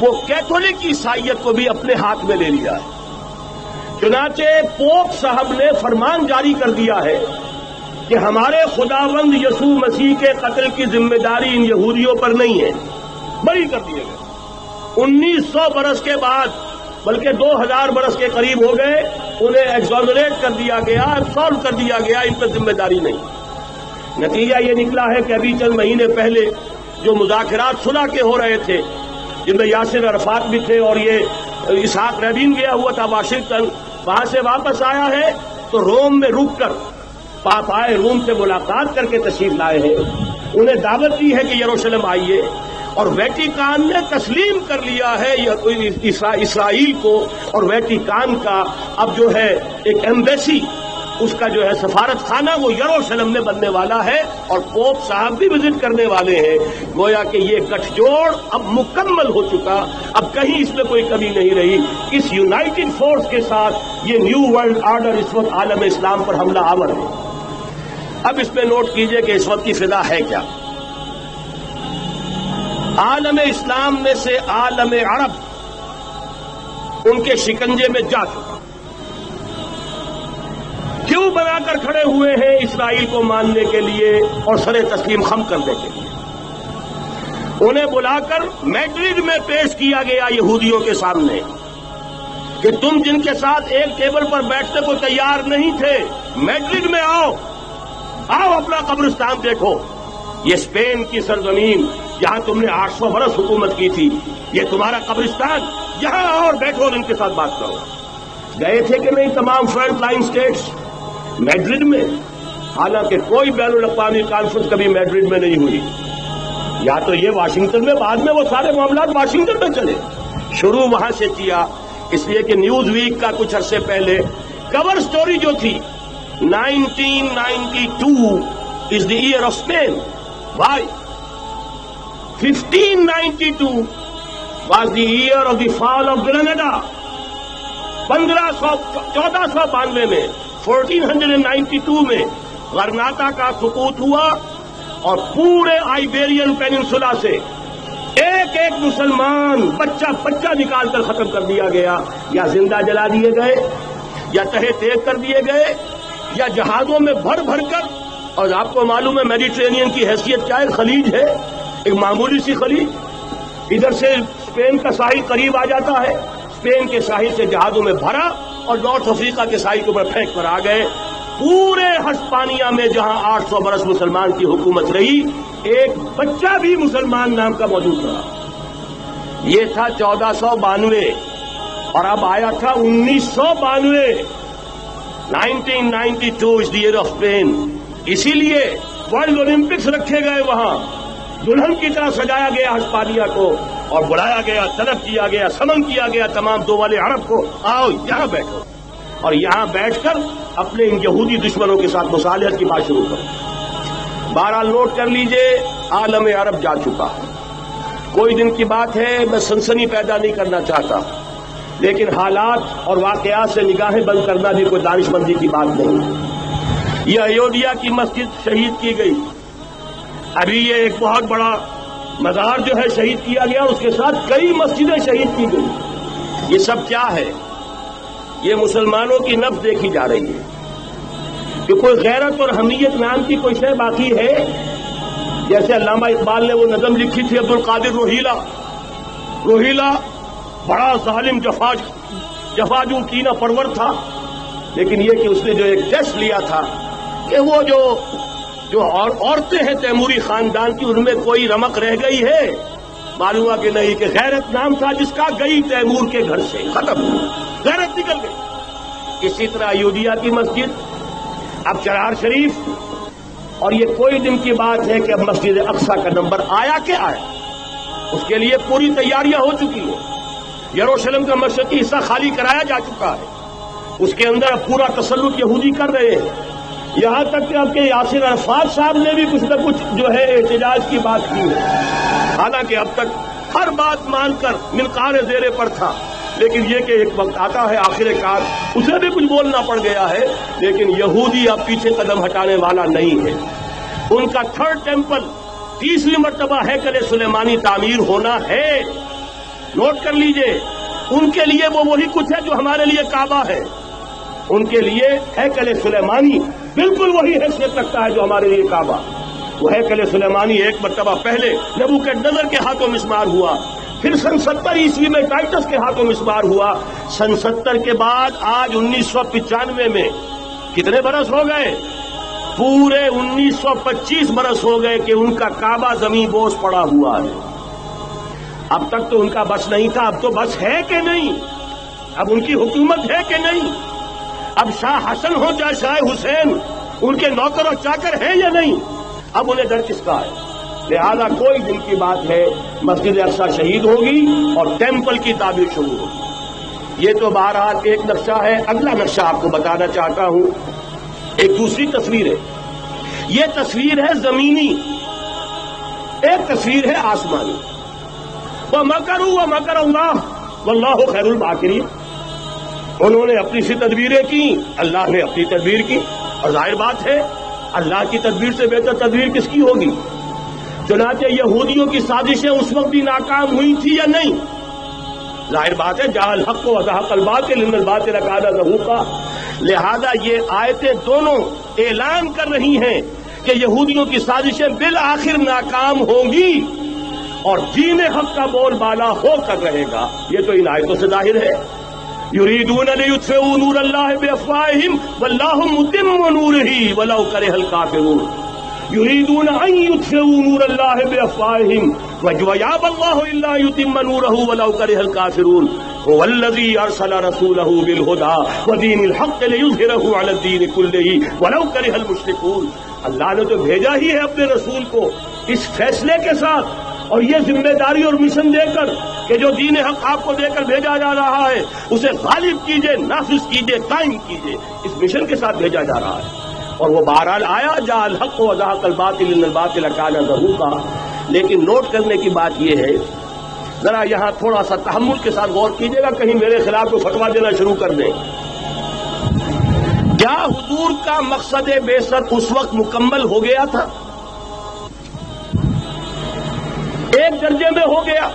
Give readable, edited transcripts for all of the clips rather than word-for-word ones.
وہ کیتھولک عیسائیت کو بھی اپنے ہاتھ میں لے لیا ہے۔ چنانچہ پوپ صاحب نے فرمان جاری کر دیا ہے کہ ہمارے خداوند یسوع مسیح کے قتل کی ذمہ داری ان یہودیوں پر نہیں ہے، بری کر دیے گئے۔ 1900 برس کے بعد، بلکہ 2000 برس کے قریب ہو گئے، انہیں ایگزونریٹ کر دیا گیا، ایبسالو کر دیا گیا، ان پر ذمہ داری نہیں۔ نتیجہ یہ نکلا ہے کہ ابھی چند مہینے پہلے جو مذاکرات صلح کے ہو رہے تھے، جن میں یاسر عرفات بھی تھے اور یہ اسحاق رابین گیا ہوا تھا واشنگٹن، وہاں سے واپس آیا ہے تو روم میں رک کر پاپائے روم سے ملاقات کر کے تشریف لائے ہیں، انہیں دعوت دی ہے کہ یروشلم آئیے، اور ویٹیکان نے تسلیم کر لیا ہے اسرائیل کو، اور ویٹیکان کا اب جو ہے ایک ایمبیسی، اس کا جو ہے سفارت خانہ وہ یروشلم میں بننے والا ہے، اور پوپ صاحب بھی وزٹ کرنے والے ہیں۔ گویا کہ یہ گٹھ جوڑ اب مکمل ہو چکا، اب کہیں اس میں کوئی کمی نہیں رہی۔ اس یونائٹڈ فورس کے ساتھ یہ نیو ورلڈ آرڈر اس وقت عالم اسلام پر حملہ آور ہے۔ اب اس میں نوٹ کیجئے کہ اس وقت کی فضا ہے کیا۔ عالم اسلام میں سے عالم عرب ان کے شکنجے میں جا چکا، کیوں بنا کر کھڑے ہوئے ہیں اسرائیل کو ماننے کے لیے اور سر تسلیم خم کرنے کے لیے۔ انہیں بلا کر میڈرڈ میں پیش کیا گیا یہودیوں کے سامنے کہ تم جن کے ساتھ ایک ٹیبل پر بیٹھنے کو تیار نہیں تھے، میڈرڈ میں آؤ، آؤ اپنا قبرستان دیکھو، یہ اسپین کی سرزمین جہاں تم نے 800 برس حکومت کی تھی، یہ تمہارا قبرستان، یہاں آؤ اور بیٹھو اور ان کے ساتھ بات کرو۔ گئے تھے کہ نہیں تمام فرنٹ لائن اسٹیٹس میڈرڈ میں؟ حالانکہ کوئی بین الاقوامی کانفرنس کبھی میڈرڈ میں نہیں ہوئی، یا تو یہ واشنگٹن میں، بعد میں وہ سارے معاملات واشنگٹن میں چلے، شروع وہاں سے کیا، اس لیے کہ نیوز ویک کا کچھ عرصے پہلے کور سٹوری جو تھی 1992 is the year of Spain. Why? 1592 was the year of the fall of Granada. 1492 میں 1492 میں غرناطہ کا سقوط ہوا، اور پورے آئیبیرین پیننسولا سے ایک ایک مسلمان بچہ نکال کر ختم کر دیا گیا، یا زندہ جلا دیے گئے، یا تہے تیغ کر دیے گئے، یا جہازوں میں بھر بھر کر۔ اور آپ کو معلوم ہے میڈیٹرینین کی حیثیت کیا ہے، خلیج ہے، ایک معمولی سی خلیج، ادھر سے اسپین کا ساحل قریب آ جاتا ہے، اسپین کے ساحل سے جہازوں میں بھرا اور نارتھ افریقہ کے ساحل کے اوپر پھینک کر آ گئے۔ پورے ہسپانیہ میں جہاں 800 برس مسلمان کی حکومت رہی، ایک بچہ بھی مسلمان نام کا موجود رہا۔ یہ تھا 1492، اور اب آیا تھا 1992۔ 1992 is the year of Spain۔ اسی لیے ورلڈ اولمپکس رکھے گئے، وہاں دلہن کی طرح سجایا گیا ہسپانیہ کو، اور بلایا گیا، طلب کیا گیا، سمن کیا گیا تمام دول عرب کو، آؤ یہاں بیٹھو، اور یہاں بیٹھ کر اپنے ان یہودی دشمنوں کے ساتھ مصالحت کی بات شروع کرو۔ بہرحال نوٹ کر لیجئے، عالم عرب جا چکا۔ کوئی دن کی بات ہے، میں سنسنی پیدا نہیں کرنا چاہتا، لیکن حالات اور واقعات سے نگاہیں بند کرنا بھی کوئی دانش مندی کی بات نہیں۔ یہ ایودھیا کی مسجد شہید کی گئی، ابھی یہ ایک بہت بڑا مزار جو ہے شہید کیا گیا، اس کے ساتھ کئی مسجدیں شہید کی گئی۔ یہ سب کیا ہے؟ یہ مسلمانوں کی نفس دیکھی جا رہی ہے کہ کوئی غیرت اور حمیت نام کی کوئی شے باقی ہے؟ جیسے علامہ اقبال نے وہ نظم لکھی تھی عبد القادر روہیلا بڑا ظالم جفاجو کینہ پرور تھا، لیکن یہ کہ اس نے جو ایک ٹیسٹ لیا تھا کہ وہ جو عورتیں ہیں تیموری خاندان کی، ان میں کوئی رمق رہ گئی ہے؟ معلوم ہوا کہ نہیں، کہ غیرت نام تھا جس کا گئی تیمور کے گھر سے، ختم، غیرت نکل گئی۔ اسی طرح ایودھیا کی مسجد، اب چرار شریف، اور یہ کوئی دن کی بات ہے کہ اب مسجد اقصی کا نمبر آیا کہ آیا، اس کے لیے پوری تیاریاں ہو چکی ہیں۔ یروشلم کا مشرقی حصہ خالی کرایا جا چکا ہے، اس کے اندر اب پورا تسلط یہودی کر رہے ہیں، یہاں تک کہ اب کے یاسر عرفات صاحب نے بھی کچھ نہ کچھ جو ہے احتجاج کی بات کی ہے، حالانکہ اب تک ہر بات مان کر منقار زیر پر تھا، لیکن یہ کہ ایک وقت آتا ہے آخر کار اسے بھی کچھ بولنا پڑ گیا ہے۔ لیکن یہودی اب پیچھے قدم ہٹانے والا نہیں ہے، ان کا تھرڈ ٹیمپل، تیسری مرتبہ ہیکل سلیمانی تعمیر ہونا ہے۔ نوٹ کر لیجئے، ان کے لیے وہ وہی کچھ ہے جو ہمارے لیے کعبہ ہے. ان کے لیے ہیکل سلیمانی بالکل وہی حیثیت رکھتا ہے جو ہمارے لیے کعبہ. وہ ہیکل سلیمانی ایک مرتبہ پہلے نبوکدنضر کے ہاتھوں مسمار ہوا، پھر سن 70 عیسوی میں ٹائٹس کے ہاتھوں مسمار ہوا. سن 70 کے بعد آج 1995 میں کتنے برس ہو گئے؟ پورے 1925 برس ہو گئے کہ ان کا کعبہ زمین بوس پڑا ہوا ہے. اب تک تو ان کا بس نہیں تھا، اب تو بس ہے کہ نہیں؟ اب ان کی حکومت ہے کہ نہیں؟ اب شاہ حسن ہو یا شاہ حسین ان کے نوکر اور چاکر ہیں یا نہیں؟ اب انہیں ڈر کس کا ہے؟ لہذا کوئی دن کی بات ہے مسجد اقصی شہید ہوگی اور ٹیمپل کی تعمیر شروع ہوگی. یہ تو بہرحال ایک نقشہ ہے. اگلا نقشہ آپ کو بتانا چاہتا ہوں، ایک دوسری تصویر ہے. یہ تصویر ہے زمینی، ایک تصویر ہے آسمانی. وَمَكَرُوا وَمَكَرَ اللَّهُ وَاللَّهُ خَيْرُ الْمَاكِرِينَ. انہوں نے اپنی سی تدبیریں کی، اللہ نے اپنی تدبیر کی، اور ظاہر بات ہے اللہ کی تدبیر سے بہتر تدبیر کس کی ہوگی؟ چنانچہ یہودیوں کی سازشیں اس وقت بھی ناکام ہوئی تھی یا نہیں؟ ظاہر بات ہے جاء الحق وزهق الباطل ان الباطل كان زهوقا. لہذا یہ آیتیں دونوں اعلان کر رہی ہیں کہ یہودیوں کی سازشیں بالآخر ناکام ہوں گی اور دین حق کا بول بالا ہو کر رہے گا. یہ تو ان آیتوں سے ظاہر ہے. یریدون لیطفئوا نور اللہ بافواہہم واللہ متم نورہ ولو کرہ الکافرون. یریدون ان یطفئوا نور اللہ بافواہہم ویأبی اللہ الا یتم نورہ ولو کرہ الکافرون. هو الذی ارسل رسولہ بالہدی ودین الحق لیظہرہ علی الدین کلہ ولو کرہ المشرکون. اللہ نے تو بھیجا ہی ہے اپنے رسول کو اس فیصلے کے ساتھ اور یہ ذمہ داری اور مشن دے کر کہ جو دین حق آپ کو دے کر بھیجا جا رہا ہے اسے غالب کیجئے، نافذ کیجئے، قائم کیجئے. اس مشن کے ساتھ بھیجا جا رہا ہے اور وہ بہرحال آیا جاء الحق وزهق الباطل ان الباطل كان زهوقا. لیکن نوٹ کرنے کی بات یہ ہے، ذرا یہاں تھوڑا سا تحمل کے ساتھ غور کیجئے گا، کہیں میرے خلاف کوئی فتویٰ دینا شروع کر دیں. کیا حضور کا مقصد بعثت اس وقت مکمل ہو گیا تھا؟ ایک درجے میں ہو گیا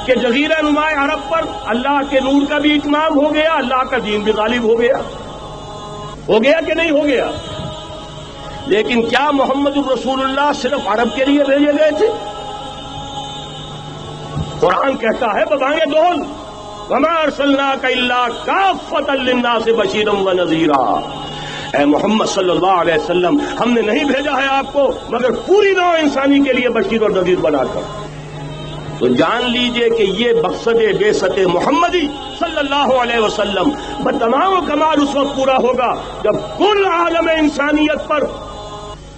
کہ جزیرہ نماء عرب پر اللہ کے نور کا بھی اتمام ہو گیا، اللہ کا دین بھی غالب ہو گیا. ہو گیا کہ نہیں ہو گیا؟ لیکن کیا محمد الرسول اللہ صرف عرب کے لیے بھیجے گئے تھے؟ قرآن کہتا ہے ببانگ دول وما ارسلناک الا کافۃ للناس بشیرا ونذیرا. اے محمد صلی اللہ علیہ وسلم، ہم نے نہیں بھیجا ہے آپ کو مگر پوری نوع انسانی کے لیے بشیر اور نذیر بنا کر. تو جان لیجئے کہ یہ مقصد بعثت محمدی صلی اللہ علیہ وسلم بتمام و کمال اس وقت پورا ہوگا جب کل عالم انسانیت پر،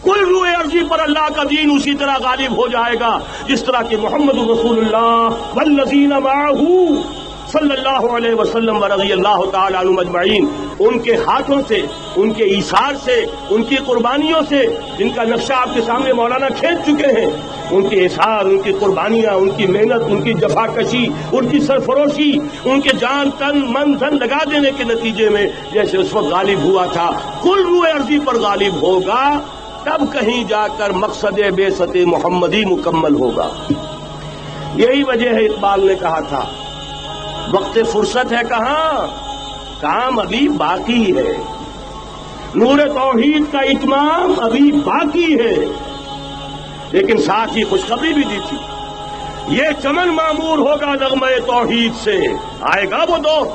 کل روئے ارضی پر اللہ کا دین اسی طرح غالب ہو جائے گا جس طرح کہ محمد رسول اللہ والذین معہ صلی اللہ علیہ وسلم ورضی اللہ تعالی عنہم اجمعین، ان کے ہاتھوں سے، ان کے ایثار سے، ان کی قربانیوں سے، جن کا نقشہ آپ کے سامنے مولانا کھینچ چکے ہیں، ان کے ایثار، ان کی قربانیاں، ان کی محنت، ان کی جفاکشی، ان کی سرفروشی، ان کے جان تن من دھن لگا دینے کے نتیجے میں جیسے اس وقت غالب ہوا تھا کل روئے ارضی پر غالب ہوگا، تب کہیں جا کر مقصد بعثت محمدی مکمل ہوگا. یہی وجہ ہے اقبال نے کہا تھا وقت فرصت ہے کہاں، کام ابھی باقی ہے، نور توحید کا اتمام ابھی باقی ہے. لیکن ساتھ ہی خوشخبری بھی دی تھی، یہ چمن معمور ہوگا نغمہ توحید سے. آئے گا وہ دور،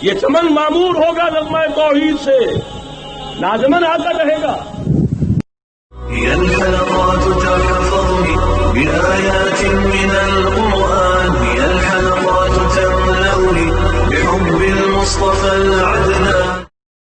یہ چمن معمور ہوگا نغمہ توحید سے، لازماً آتا رہے گا.